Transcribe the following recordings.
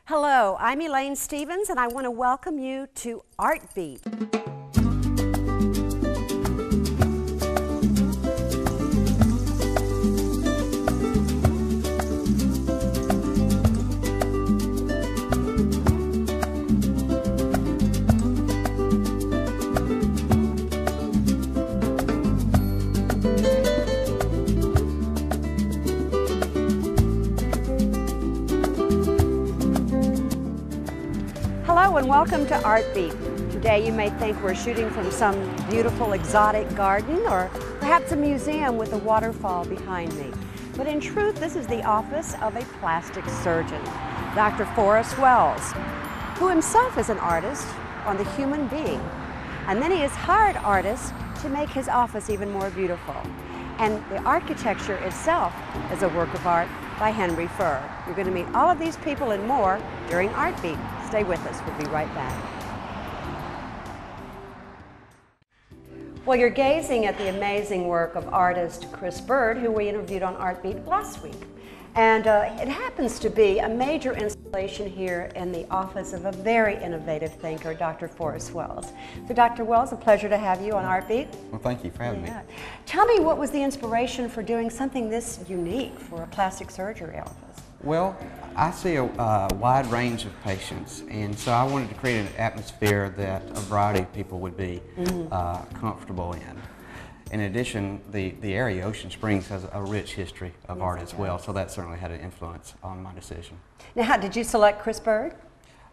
Hello, I'm Elaine Stevens, and I want to welcome you to Artbeat. Hello and welcome to Artbeat. Today you may think we're shooting from some beautiful exotic garden or perhaps a museum with a waterfall behind me. But in truth, this is the office of a plastic surgeon, Dr. Forrest Wells, who himself is an artist on the human being. And then he has hired artists to make his office even more beautiful. And the architecture itself is a work of art by Henry Furr. You're going to meet all of these people and more during Artbeat. Stay with us, we'll be right back. Well, you're gazing at the amazing work of artist Chris Bird, who we interviewed on Artbeat last week. And it happens to be a major installation here in the office of a very innovative thinker, Dr. Forrest Wells. So Dr. Wells, a pleasure to have you on Artbeat. Well, thank you for having me. Tell me, what was the inspiration for doing something this unique for a plastic surgery office? Well, I see a wide range of patients, and so I wanted to create an atmosphere that a variety of people would be comfortable in. In addition, the area, Ocean Springs, has a rich history of art as well, so that certainly had an influence on my decision. Now, how did you select Chris Bird?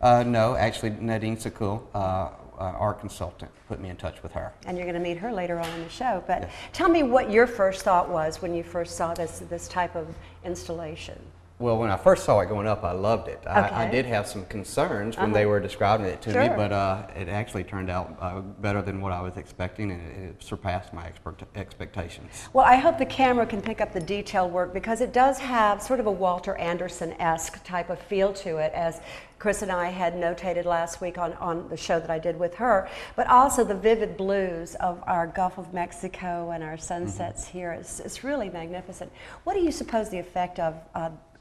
No, actually, Nadine Sakul, art consultant, put me in touch with her. And you're going to meet her later on in the show. But yes. Tell me what your first thought was when you first saw this type of installation. Well, when I first saw it going up, I loved it. Okay. I did have some concerns when they were describing it to me, but it actually turned out better than what I was expecting, and it surpassed my expectations. Well, I hope the camera can pick up the detailed work, because it does have sort of a Walter Anderson-esque type of feel to it, as Chris and I had notated last week on the show that I did with her, but also the vivid blues of our Gulf of Mexico and our sunsets here. It's really magnificent. What do you suppose the effect of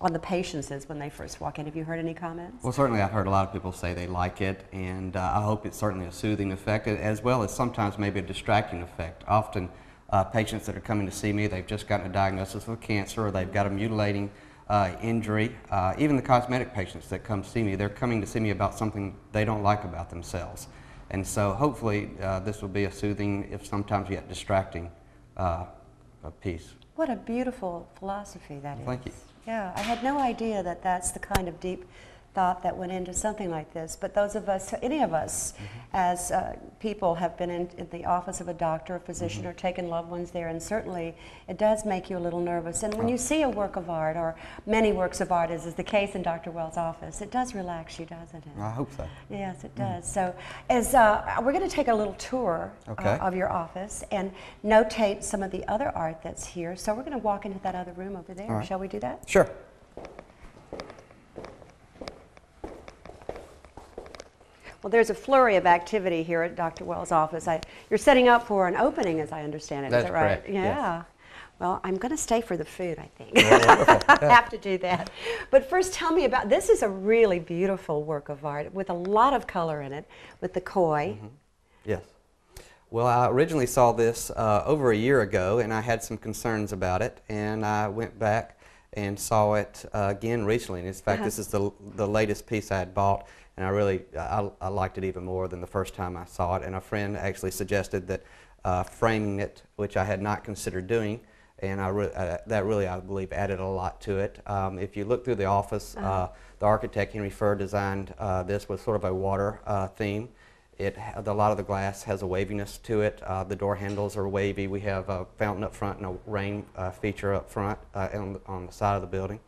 on the patients is when they first walk in? Have you heard any comments? Well, certainly I've heard a lot of people say they like it, and I hope it's certainly a soothing effect, as well as sometimes maybe a distracting effect. Often patients that are coming to see me, they've just gotten a diagnosis of cancer, or they've got a mutilating injury. Even the cosmetic patients that come see me, they're coming to see me about something they don't like about themselves. And so hopefully this will be a soothing, if sometimes yet distracting, piece. What a beautiful philosophy that is. Thank you. Yeah, I had no idea that that's the kind of deep thought that went into something like this. But those of us, any of us, as people have been in the office of a doctor, a physician, or taken loved ones there, and certainly it does make you a little nervous. And when you see a work of art, or many works of art, as is the case in Dr. Wells' office, it does relax you, doesn't it? I hope so. Yes, it does. So as we're going to take a little tour of your office and notate some of the other art that's here. So we're going to walk into that other room over there. Shall we do that? Sure. Well, there's a flurry of activity here at Dr. Wells' office. You're setting up for an opening, as I understand it. That's Is that right? correct. Yeah. Yes. Well, I'm going to stay for the food, I think. Well, I have to do that. But first, tell me about, this is a really beautiful work of art with a lot of color in it, with the koi. Yes. Well, I originally saw this over a year ago, and I had some concerns about it, and I went back and saw it again recently. And in fact, this is the latest piece I had bought, and I liked it even more than the first time I saw it. And a friend actually suggested that framing it, which I had not considered doing, and that really, I believe, added a lot to it. If you look through the office, the architect Henry Furr designed this with sort of a water theme. A lot of the glass has a waviness to it. The door handles are wavy. We have a fountain up front and a rain feature up front on the side of the building.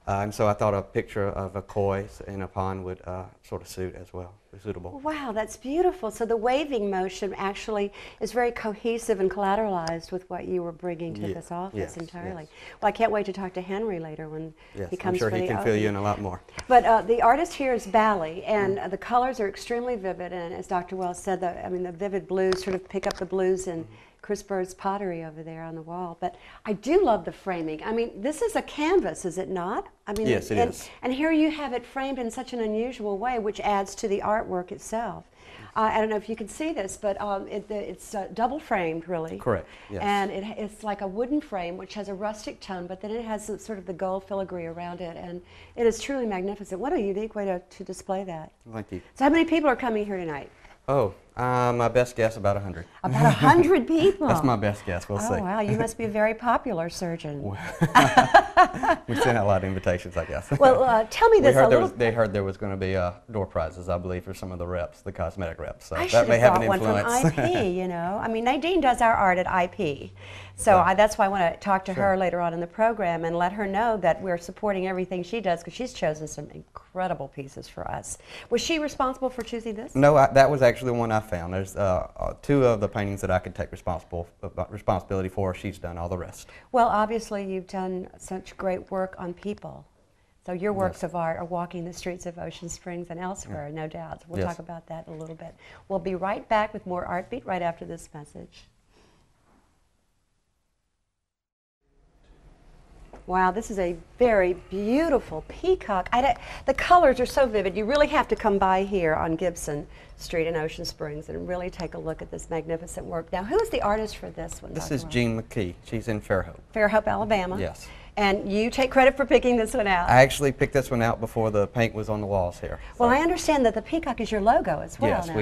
And so I thought a picture of a koi in a pond would sort of suit as well, be suitable. Wow, that's beautiful. So the waving motion actually is very cohesive and collateralized with what you were bringing to this office entirely. Yes. Well, I can't wait to talk to Henry later when he comes for the I'm sure he can fill you in a lot more. But the artist here is Bally, and the colors are extremely vivid, and as Dr. Wells said, the vivid blues sort of pick up the blues in Chris Bird's pottery over there on the wall. But I do love the framing. I mean, this is a canvas, is it not? I mean, yes, it is. And here you have it framed in such an unusual way, which adds to the artwork itself. I don't know if you can see this, but it's double framed, really. Correct, yes. And it's like a wooden frame, which has a rustic tone, but then it has sort of the gold filigree around it, and it is truly magnificent. What a unique way to display that. Thank you. So how many people are coming here tonight? Oh, my best guess, about 100. About 100 people? That's my best guess. We'll see. Oh, wow. You must be a very popular surgeon. We sent out a lot of invitations, I guess. Well, tell me this. They heard there was going to be door prizes, I believe, for some of the reps, the cosmetic reps. So I that may have an one from influence. IP, you know. I mean, Nadine does our art at IP. So Yeah. that's why I want to talk to Sure. her later on in the program and let her know that we're supporting everything she does, because she's chosen some incredible pieces for us. Was she responsible for choosing this? No, that was actually the one I found. There's two of the paintings that I could take responsibility for. She's done all the rest. Well, obviously you've done such great work on people. So your works of art are walking the streets of Ocean Springs and elsewhere, no doubt. So we'll Yes. talk about that in a little bit. We'll be right back with more Art Beat right after this message. Wow, this is a very beautiful peacock. The colors are so vivid. You really have to come by here on Gibson Street in Ocean Springs and really take a look at this magnificent work. Now, who is the artist for this one? This Dr. is Wells? Jean McKee. She's in Fairhope. Fairhope, Alabama. Yes. And you take credit for picking this one out. I actually picked this one out before the paint was on the walls here. Well, I understand that the peacock is your logo as well. Yes, now.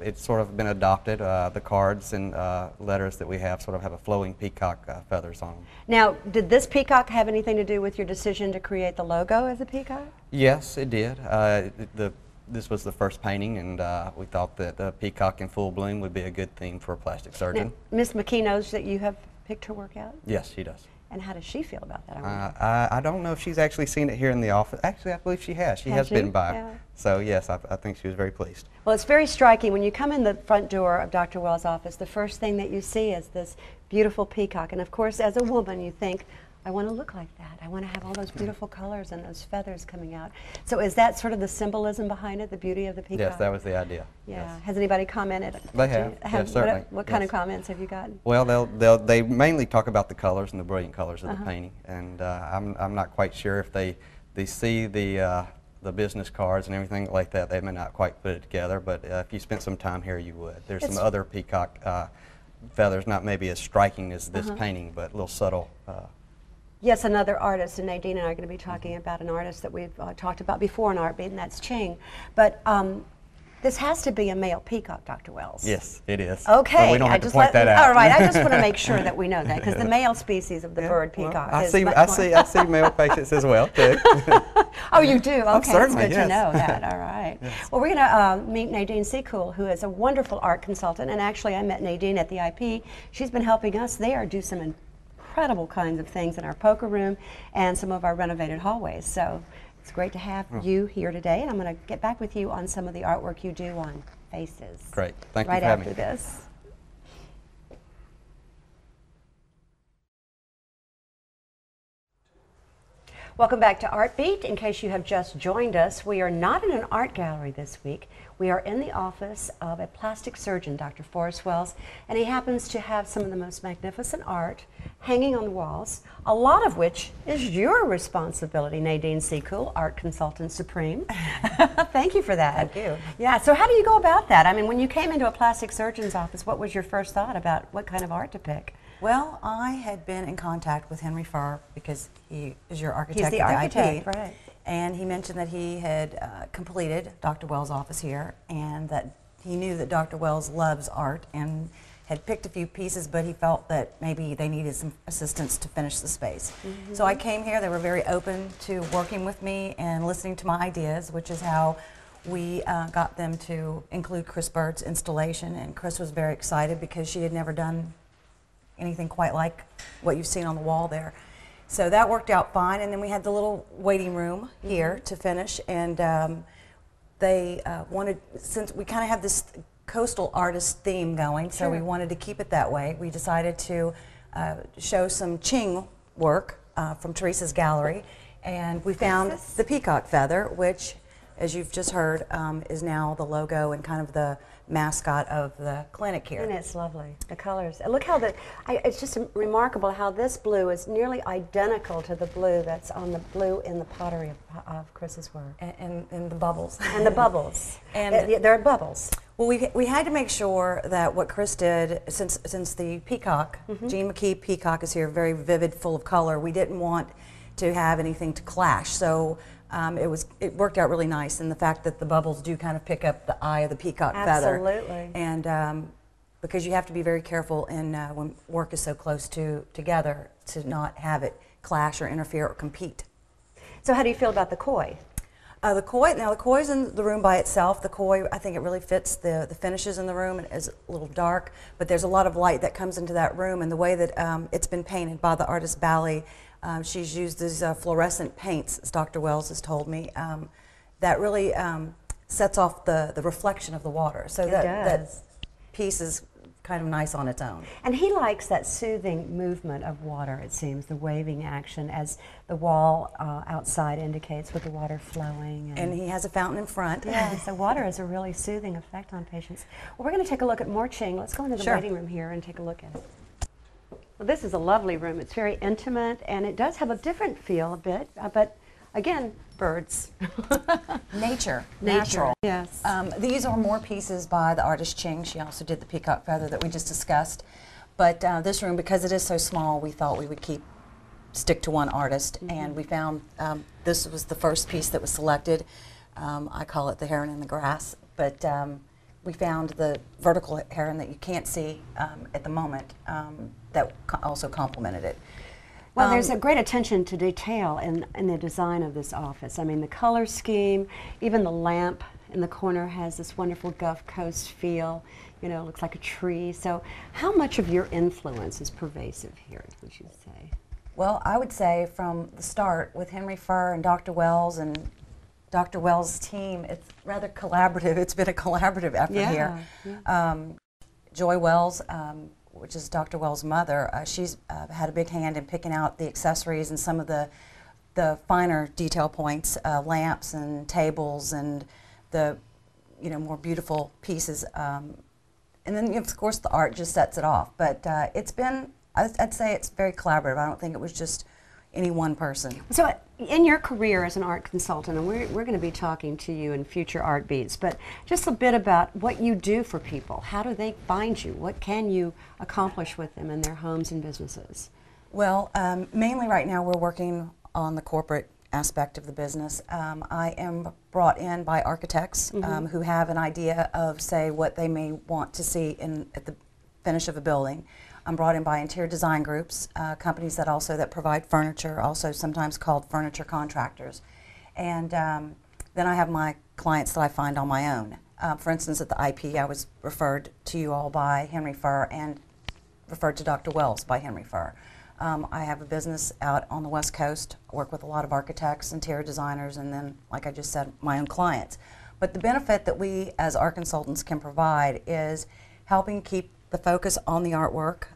it's sort of been adopted. The cards and letters that we have sort of have a flowing peacock feathers on them. Now, did this peacock have anything to do with your decision to create the logo as a peacock? Yes, it did. This was the first painting, and we thought that the peacock in full bloom would be a good theme for a plastic surgeon. Now, Miss McKee knows that you have picked her work out? Yes, she does. And how does she feel about that? I don't know if she's actually seen it here in the office. Actually, I believe she has. She has been by. Yeah. So, yes, I think she was very pleased. Well, it's very striking. When you come in the front door of Dr. Wells' office, the first thing that you see is this beautiful peacock. And, of course, as a woman, you think, I want to look like that. I want to have all those beautiful colors and those feathers coming out. So is that sort of the symbolism behind it, the beauty of the peacock? Yes, that was the idea. Yeah. Yes. Has anybody commented? They have. Yes, certainly. What kind of Yes. comments have you gotten? Well, they mainly talk about the colors and the brilliant colors of the painting, and I'm not quite sure if they see the business cards and everything like that. They may not quite put it together, but if you spent some time here, you would. There's some other peacock feathers, not maybe as striking as this painting, but a little subtle. Yes, another artist, and Nadine and I are going to be talking about an artist that we've talked about before in Art Beat, and that's Ching. But this has to be a male peacock, Dr. Wells. Yes, it is. Okay. But we don't have to point that out. All right, I just want to make sure that we know that, because the male species of the bird peacock I is see. much I see male patients as well too. Oh, you do? Okay, certainly, that's good to yes. know that. All right. Yes. Well, we're going to meet Nadine Seacool, who is a wonderful art consultant, and actually I met Nadine at the IP. She's been helping us there do some incredible kinds of things in our poker room and some of our renovated hallways. So it's great to have you here today, and I'm going to get back with you on some of the artwork you do on faces. Great. Thank you right for having after me. this. Welcome back to Art Beat. In case you have just joined us, we are not in an art gallery this week. We are in the office of a plastic surgeon, Dr. Forrest Wells, and he happens to have some of the most magnificent art hanging on the walls, a lot of which is your responsibility, Nadine Seacool, Art Consultant Supreme. Thank you for that. Thank you. Yeah, so how do you go about that? I mean, when you came into a plastic surgeon's office, what was your first thought about what kind of art to pick? Well, I had been in contact with Henry Farr because he is your architect. He's the at architect, IP, right. And he mentioned that he had completed Dr. Wells' office here, and that he knew that Dr. Wells loves art and had picked a few pieces, but he felt that maybe they needed some assistance to finish the space. So I came here. They were very open to working with me and listening to my ideas, which is how we got them to include Chris Bird's installation. And Chris was very excited because she had never done anything quite like what you've seen on the wall there. So that worked out fine, and then we had the little waiting room here to finish, and they wanted, since we kind of have this coastal artist theme going, so we wanted to keep it that way. We decided to show some Ching work from Teresa's gallery, and we found the peacock feather, which as you've just heard, is now the logo and kind of the mascot of the clinic here. And it's lovely, the colors. Look how it's just remarkable how this blue is nearly identical to the blue that's on the blue in the pottery of Chris's work. And the bubbles. And the bubbles. And there are bubbles. Well, we had to make sure that what Chris did, since the peacock, Gene McKee peacock is here, very vivid, full of color, we didn't want to have anything to clash. So it worked out really nice, and the fact that the bubbles do kind of pick up the eye of the peacock feather. Absolutely. And because you have to be very careful when work is so close together to not have it clash or interfere or compete. So how do you feel about the koi? The koi's in the room by itself. The koi, I think it really fits the finishes in the room, and is a little dark, but there's a lot of light that comes into that room, and the way that it's been painted by the artist Bally, she's used these fluorescent paints, as Dr. Wells has told me, that really sets off the reflection of the water. So that piece is kind of nice on its own. And he likes that soothing movement of water, it seems, the waving action as the wall outside indicates with the water flowing. And he has a fountain in front. Yes, the water has a really soothing effect on patients. Well, we're going to take a look at more Qing. Let's go into the waiting room here and take a look at it. Well, this is a lovely room. It's very intimate, and it does have a different feel a bit, but again, birds. Nature. Natural. Yes. These are more pieces by the artist Qing. She also did the peacock feather that we just discussed. But this room, because it is so small, we thought we would stick to one artist. And we found this was the first piece that was selected. I call it the heron in the grass. But we found the vertical heron that you can't see at the moment that also complemented it. Well, there's a great attention to detail in the design of this office. I mean, the color scheme, even the lamp in the corner has this wonderful Gulf Coast feel. You know, it looks like a tree. So how much of your influence is pervasive here, would you say? Well, I would say from the start with Henry Furr and Dr. Wells and Dr. Wells' team, it's rather collaborative. It's been a collaborative effort here. Yeah. Joy Wells, which is Dr. Wells' mother, she's had a big hand in picking out the accessories and some of the finer detail points, lamps and tables and the more beautiful pieces. And then of course the art just sets it off. But it's been, I'd say it's very collaborative. I don't think it was just any one person. So in your career as an art consultant, and we're going to be talking to you in future Art Beats, but just a bit about what you do for people. How do they find you? What can you accomplish with them in their homes and businesses? Well, mainly right now we're working on the corporate aspect of the business. I am brought in by architects who have an idea of, say, what they may want to see at the finish of a building. I'm brought in by interior design groups, companies that provide furniture, also sometimes called furniture contractors. And then I have my clients that I find on my own. For instance, at the IP, I was referred to you all by Henry Furr and referred to Dr. Wells by Henry Furr. I have a business out on the West Coast. I work with a lot of architects, interior designers, and then, like I just said, my own clients. But the benefit that we as art consultants can provide is helping keep the focus on the artwork,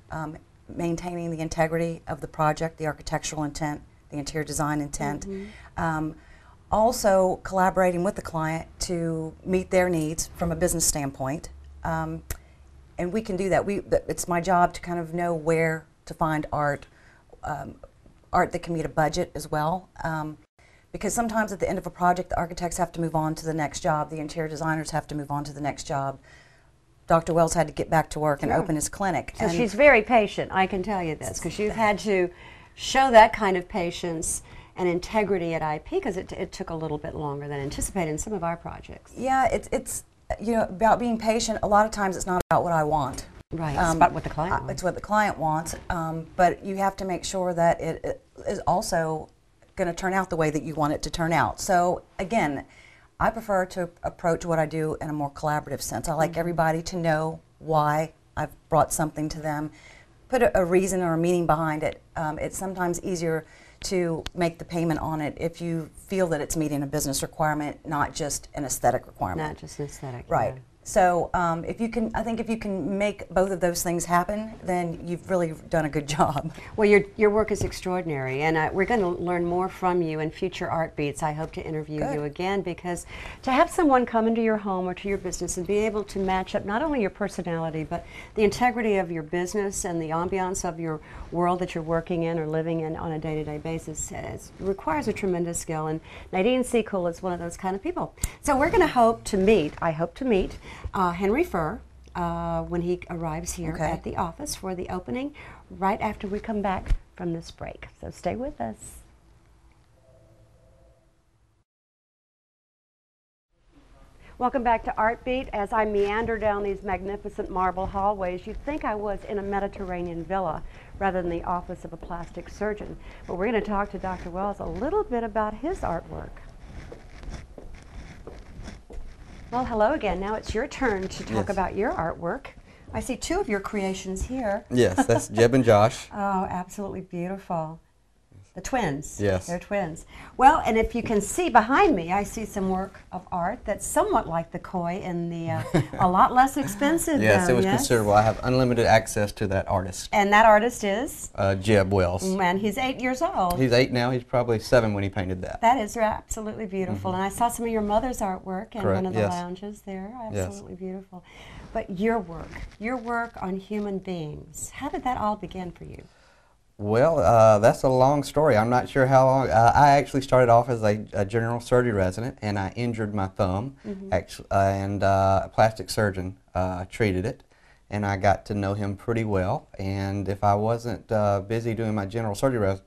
maintaining the integrity of the project, the architectural intent, the interior design intent, also collaborating with the client to meet their needs from a business standpoint. And we can do that. It's my job to kind of know where to find art, art that can meet a budget as well. Because sometimes at the end of a project, the architects have to move on to the next job, the interior designers have to move on to the next job. Dr. Wells had to get back to work and open his clinic. So she's very patient, I can tell you this, because you've had to show that kind of patience and integrity at IP, because it took a little bit longer than anticipated in some of our projects. Yeah, it's about being patient. A lot of times it's not about what I want. Right, it's about what the client wants. It's what the client wants, but you have to make sure that it is also going to turn out the way that you want it to turn out. So again, I prefer to approach what I do in a more collaborative sense. I like everybody to know why I've brought something to them, put a reason or a meaning behind it. It's sometimes easier to make the payment on it if you feel that it's meeting a business requirement, not just an aesthetic requirement. Not just an aesthetic. Right. Yeah. So if you can, I think if you can make both of those things happen, then you've really done a good job. Well, your work is extraordinary, and we're going to learn more from you in future Art Beats. I hope to interview you again, because to have someone come into your home or to your business and be able to match up not only your personality, but the integrity of your business and the ambiance of your world that you're working in or living in on a day-to-day basis, it requires a tremendous skill, and Nadine Secool is one of those kind of people. So we're going to hope to meet, Henry Furr when he arrives here at the office for the opening right after we come back from this break. So stay with us. Welcome back to Art Beat. As I meander down these magnificent marble hallways, you'd think I was in a Mediterranean villa rather than the office of a plastic surgeon. But we're going to talk to Dr. Wells a little bit about his artwork. Well, hello again. Now it's your turn to talk about your artwork. I see two of your creations here. Yes, that's Jeb and Josh. Oh, absolutely beautiful. The twins. Yes. They're twins. Well, and if you can see behind me, I see some work of art that's somewhat like the koi in the, a lot less expensive. Yes, it was considerable. I have unlimited access to that artist. And that artist is? Jeb Wells. And he's 8 years old. He's 8 now. He's probably 7 when he painted that. That is absolutely beautiful. And I saw some of your mother's artwork in one of the yes. lounges there. Absolutely beautiful. But your work on human beings, how did that all begin for you? Well, that's a long story. I'm not sure how long. I actually started off as a general surgery resident, and I injured my thumb, and a plastic surgeon treated it, and I got to know him pretty well. And if I wasn't busy doing my general surgery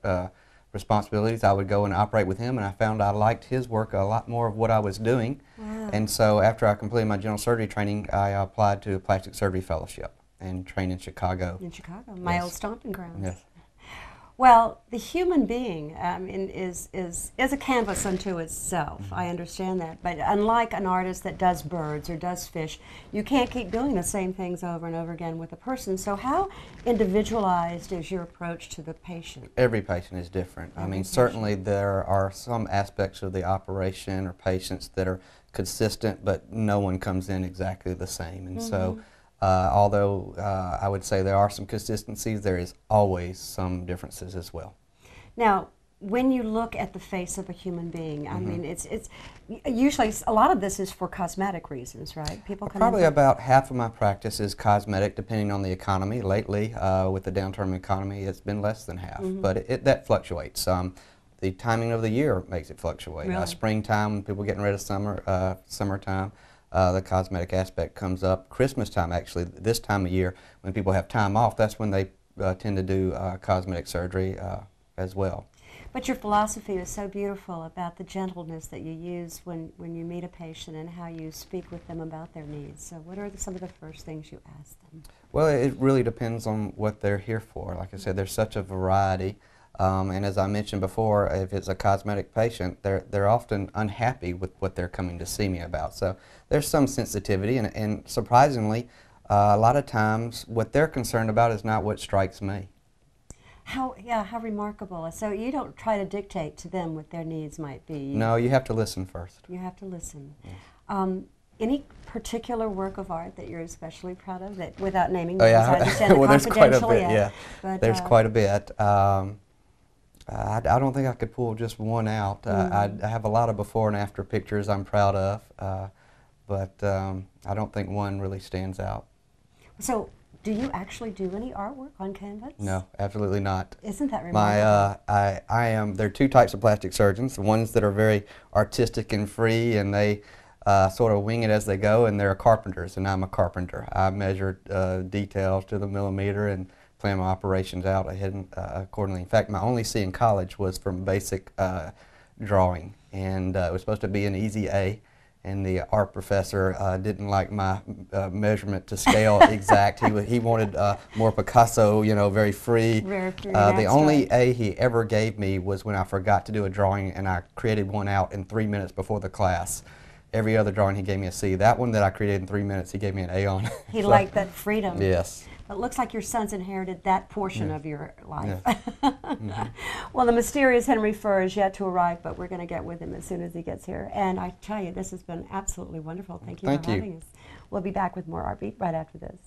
responsibilities, I would go and operate with him, and I found I liked his work a lot more of what I was doing. Wow. And so after I completed my general surgery training, I applied to a plastic surgery fellowship and trained in Chicago. In Chicago, my old stomping grounds. Yes. Well, the human being is a canvas unto itself. I understand that. But unlike an artist that does birds or does fish, you can't keep doing the same things over and over again with a person. So how individualized is your approach to the patient? Every patient is different. I mean, certainly there are some aspects of the operation or patients that are consistent, but no one comes in exactly the same. And so although I would say there are some consistencies, there is always some differences as well. Now, when you look at the face of a human being, I mean, it's usually a lot of this is for cosmetic reasons, right? People come probably about half of my practice is cosmetic, depending on the economy. Lately, with the downturn in the economy, it's been less than half, but that fluctuates. The timing of the year makes it fluctuate. Really? Springtime, people getting rid of summertime. The cosmetic aspect comes up. Christmas time, actually, this time of year, when people have time off, that's when they tend to do cosmetic surgery as well. But your philosophy is so beautiful about the gentleness that you use when you meet a patient and how you speak with them about their needs. So what are some of the first things you ask them? Well, it really depends on what they're here for. Like I said, there's such a variety. And as I mentioned before, if it's a cosmetic patient, they're often unhappy with what they're coming to see me about. So there's some sensitivity, and surprisingly, a lot of times what they're concerned about is not what strikes me. How remarkable. So you don't try to dictate to them what their needs might be. No, you have to listen first. You have to listen. Yes. Any particular work of art that you're especially proud of, that without naming names, I understand well, there's quite a bit, yeah. But, there's quite a bit. I don't think I could pull just one out. I have a lot of before and after pictures I'm proud of, but I don't think one really stands out. So, do you actually do any artwork on canvas? No, absolutely not. Isn't that remarkable? There are two types of plastic surgeons, the ones that are very artistic and free, and they sort of wing it as they go, and they're carpenters, and I'm a carpenter. I measure details to the millimeter and plan my operations out ahead accordingly. In fact, my only C in college was from basic drawing, and it was supposed to be an easy A, and the art professor didn't like my measurement to scale exact. He wanted more Picasso, you know, very free. The only A he ever gave me was when I forgot to do a drawing, and I created one out in 3 minutes before the class. every other drawing he gave me a C. That one that I created in 3 minutes, he gave me an A on. He So, liked that freedom. Yes. It looks like your son's inherited that portion of your life. Yeah. Well, the mysterious Henry Furr is yet to arrive, but we're going to get with him as soon as he gets here. And I tell you, this has been absolutely wonderful. Thank you for having us. We'll be back with more Art Beat right after this.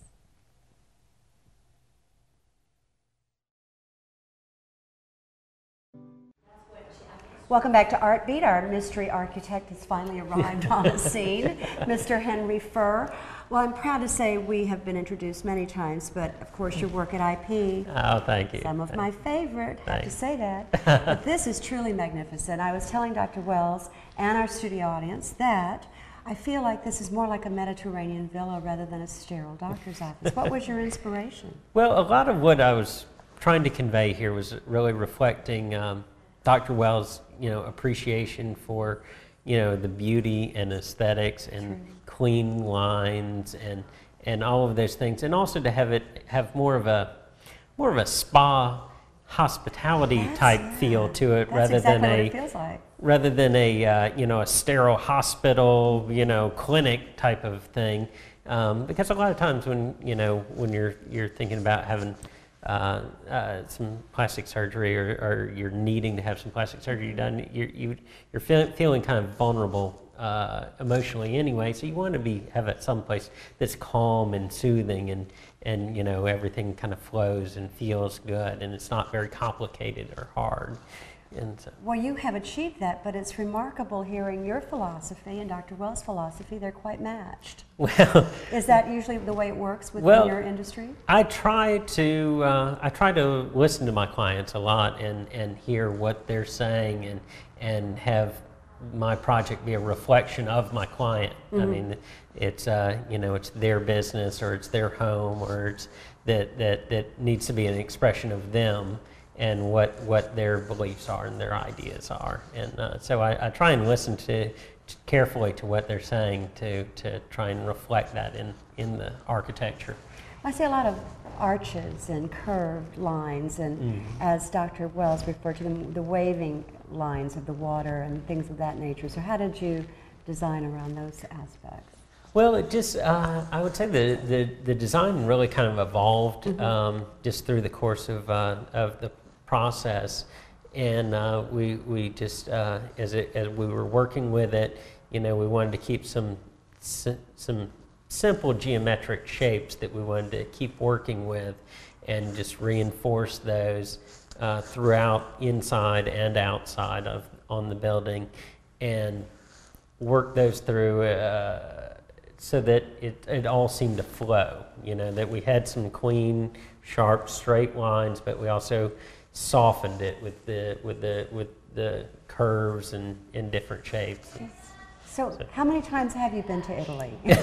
Welcome back to Art Beat. Our mystery architect has finally arrived on the scene, Mr. Henry Furr. Well, I'm proud to say we have been introduced many times, but of course your work at IP. Oh, thank you. Some of my favorite, have to Thanks. say that. But this is truly magnificent. I was telling Dr. Wells and our studio audience that I feel like this is more like a Mediterranean villa rather than a sterile doctor's office. What was your inspiration? Well, a lot of what I was trying to convey here was really reflecting Dr. Wells' appreciation for the beauty and aesthetics and clean lines and all of those things, and also to have more of a spa hospitality type feel to it, That's exactly what it feels like. rather than a a sterile hospital clinic type of thing, because a lot of times when you're thinking about having some plastic surgery or you're needing to have some plastic surgery done, you're feeling kind of vulnerable emotionally anyway, so you want to have it someplace that's calm and soothing and everything kind of flows and feels good and it's not very complicated or hard. And so, Well, you have achieved that, but it's remarkable hearing your philosophy and Dr. Wells' philosophy. They're quite matched. well, Is that usually the way it works within Well, your industry? I try to listen to my clients a lot and hear what they're saying and have my project be a reflection of my client. I mean, it's it's their business or it's their home or it's that needs to be an expression of them and what their beliefs are and their ideas are. And so I try and listen carefully to what they're saying to try and reflect that in the architecture. I see a lot of arches and curved lines and, as Dr. Wells referred to them, the waving lines of the water and things of that nature. So how did you design around those aspects? Well, it just, I would say the design really kind of evolved just through the course of the process. And we just, as we were working with it, we wanted to keep some simple geometric shapes that we wanted to keep working with and just reinforce those throughout, inside and outside on the building, and work those through so that it all seemed to flow, that we had some clean, sharp, straight lines, but we also softened it with the curves and in different shapes. So how many times have you been to Italy? Because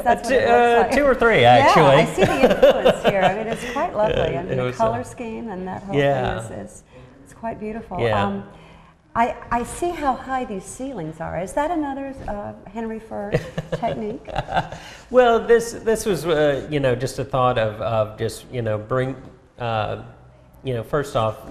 that's what it looks like. 2 or 3, actually. Yeah, I see the influence here. I mean, it's quite lovely. And the was, color scheme and that whole yeah. thing is it's quite beautiful. Yeah. I see how high these ceilings are. Is that another Henry Furr technique? Well, this was just a thought of just bring first off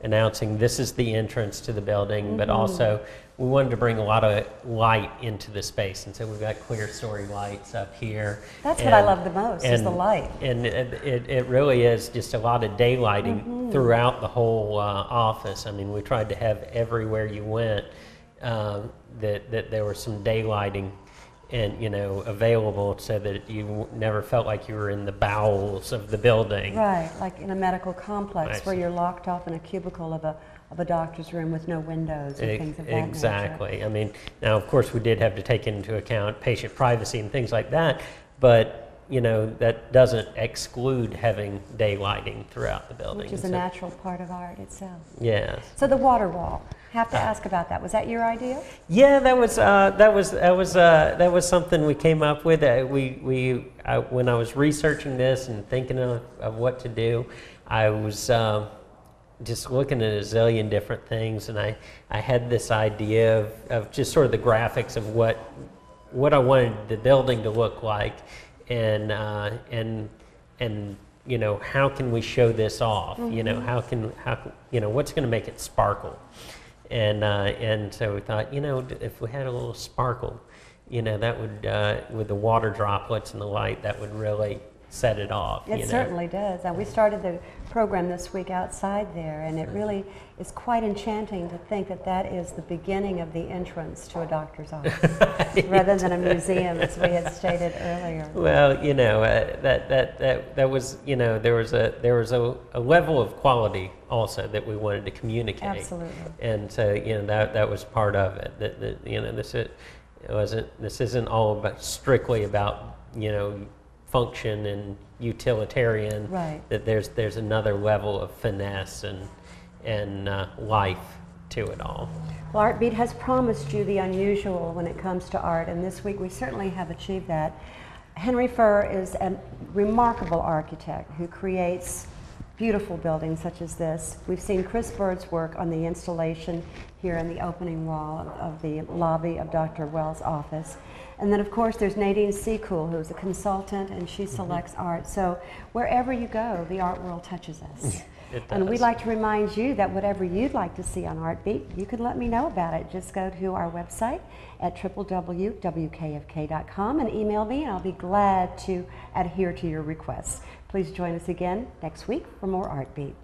announcing this is the entrance to the building, but also we wanted to bring a lot of light into the space, and so we've got clear story lights up here. That's what I love the most, is the light. And it really is just a lot of daylighting throughout the whole office. I mean, we tried to have everywhere you went that there was some daylighting and available, so that you never felt like you were in the bowels of the building. Right, like in a medical complex where you're locked off in a cubicle of a doctor's room with no windows and things of that nature. Exactly. I mean, now of course we did have to take into account patient privacy and things like that, but that doesn't exclude having daylighting throughout the building. Which is a natural part of art itself. Yes. So the water wall, have to ask about that. Was that your idea? Yeah, that was something we came up with. When I was researching this and thinking of what to do, I was just looking at a zillion different things, and I had this idea of just sort of the graphics of what I wanted the building to look like, and how can we show this off? How can what's going to make it sparkle? And so we thought, if we had a little sparkle, that would, with the water droplets and the light, that would really set it off. It certainly does. And we started the program this week outside there, and it really is quite enchanting to think that that is the beginning of the entrance to a doctor's office, rather than a museum, as we had stated earlier. Well, that was, there was a level of quality also that we wanted to communicate. Absolutely. And so, that was part of it. This isn't all about strictly about, function and utilitarian. Right. That there's another level of finesse and life to it all. Well, Artbeat has promised you the unusual when it comes to art, and this week we certainly have achieved that. Henry Furr is a remarkable architect who creates beautiful buildings such as this. We've seen Chris Bird's work on the installation here in the opening wall of the lobby of Dr. Wells' office. And then, of course, there's Nadine Seacool, who's a consultant, and she selects art. So wherever you go, the art world touches us. It And does. we'd like to remind you that whatever you'd like to see on Artbeat, you can let me know about it. Just go to our website at www.wkfk.com and email me, and I'll be glad to adhere to your requests. Please join us again next week for more Artbeat.